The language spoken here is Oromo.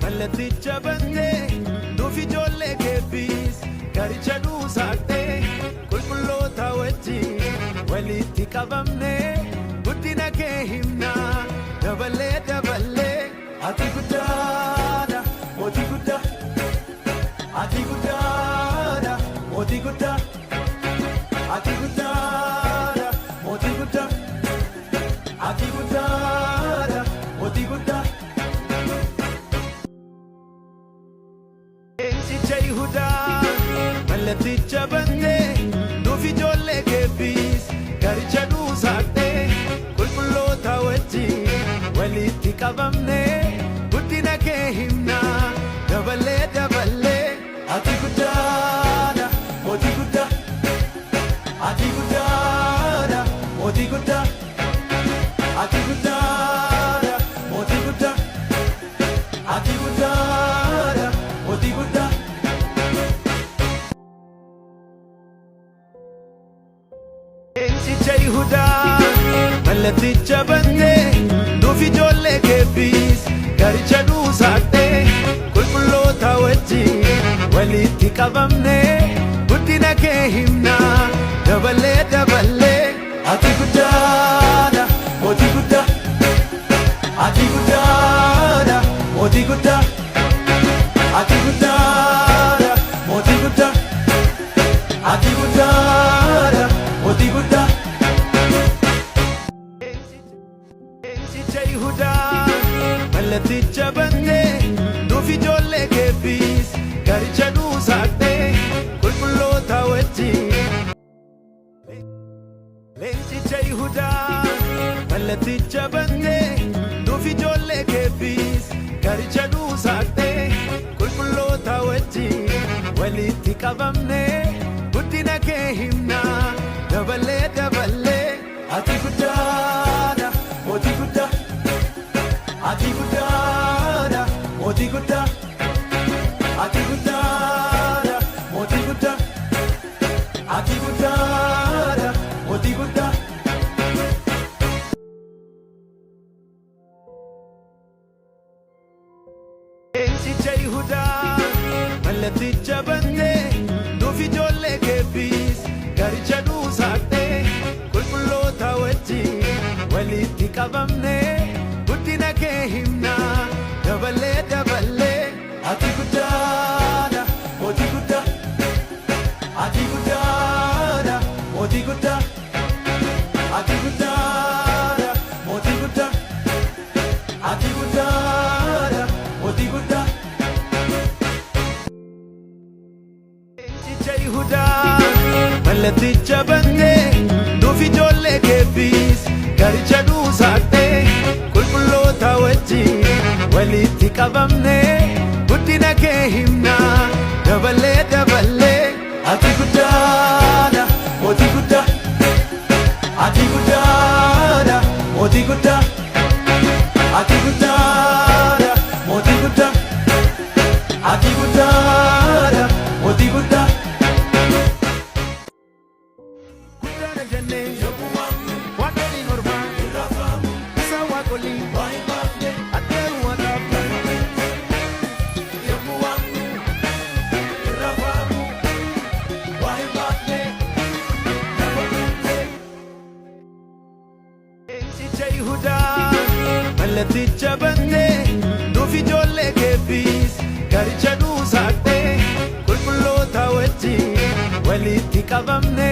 Malaticha bande dufi jolle kebis garicha du sakte kulkulota wajji waliti qabamne guddina ke himna daballe ati gudada ati gudada ati gudada ati gudada Malaticha bande dufi jolle kebis garicha du sakte kulkulota wajji waliti qabamne guddina ke himna daballe ati gudada ati gudada ati gudada ati gudada ati gudada Jai Huda Malaticha bande dufi jolle kebis garicha du sakte kulkulota wajji waliti qabamne guddina ke himna daballe ati gudada ati gudada ati gudada ati gudada ati gudada ati gudada ati gudada Jai Huda Malaticha bande dufi jolle kebis garicha du sakte kulkulota wajji Jai Huda Malaticha bande dufi jolle kebis garicha du sakte kulkulota wajji waliti qabamne guddina ke himna daballe ati gudada ati gudada ati gudada ati gudada ati gudada ati gudada Jai Huda Malaticha bande dufi jolle kebis garicha du sakte kulkulota wajji waliti qabamne guddina ke himna daballe ati gudada ati gudada ati gudada ati gudada ati gudada ati gudada ati gudada Jai Huda Malaticha bande dufi jolle kebis garicha du sakte kulkulota wajji waliti qabamne guddina ke himna daballe ati gudada ati gudada ati gudada ati gudada ati gudada ati gudada ati gudada Jai Huda Malaticha bande dufi jolle kebis garicha du sakte kulkulota wajji waliti qabamne